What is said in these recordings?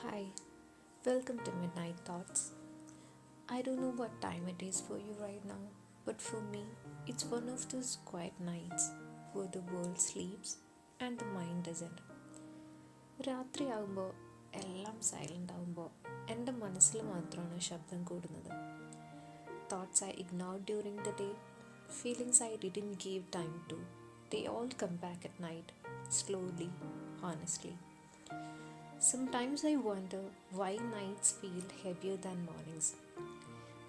Hi, welcome to Midnight Thoughts. I don't know what time it is for you right now, but for me, it's one of those quiet nights where the world sleeps and the mind doesn't. രാത്രിയാകുമ്പോൾ എല്ലാം silent ആകുമ്പോൾ എൻ്റെ മനസ്സിൽ മാത്രമാണ് ശബ്ദം കൂടുന്നത്. Thoughts I ignored during the day, feelings I didn't give time to, they all come back at night, slowly, honestly. Sometimes I wonder why nights feel heavier than mornings.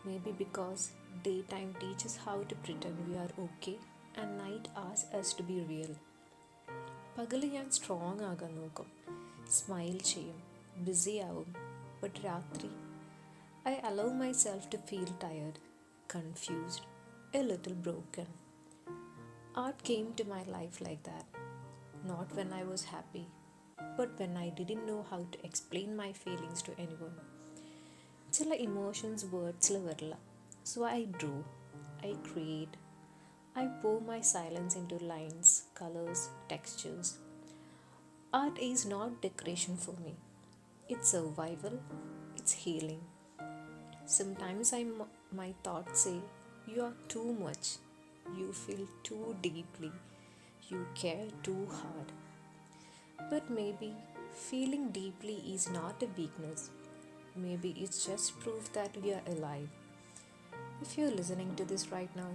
Maybe because daytime teaches how to pretend we are okay and night asks us to be real. പകല് ഞാൻ strong ആകാൻ നോക്കും, smile ചെയ്യും, BC ആവും. But രാത്രി I allow myself to feel tired, confused, a little broken. Art came to my life like that. Not when I was happy, but when I didn't know how to explain my feelings to anyone. ചില emotions വേർഡ്സിൽ വരില്ല. So I Drew, I create, I pour my silence into lines, colors, textures. Art is not decoration for me. It's survival, it's healing. Sometimes my thoughts say, you are too much, you feel too deeply, you care too hard. But maybe feeling deeply is not a weakness. Maybe it's just proof that we are alive. If you're listening to this right now,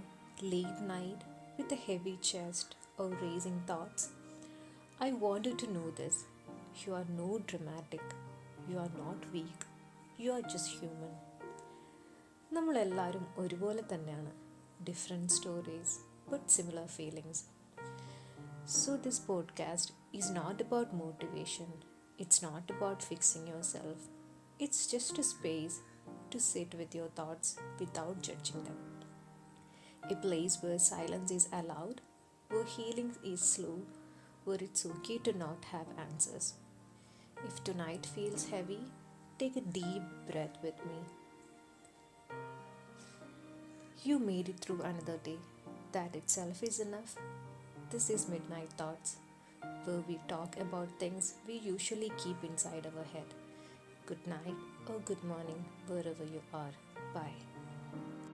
late night, with a heavy chest or racing thoughts, I want you to know this. You are not dramatic. You are not weak. You are just human. നമ്മളെല്ലാവരും ഒരുപോലെ തന്നെയാണ്. Different stories, but similar feelings. So, this podcast is not about motivation, it's not about fixing yourself, it's just a space to sit with your thoughts without judging them. A place where silence is allowed, where healing is slow, where it's okay to not have answers. If tonight feels heavy, take a deep breath with me. You made it through another day. That itself is enough. This is Midnight Thoughts, where we talk about things we usually keep inside our head. Good night or good morning, wherever you are. Bye.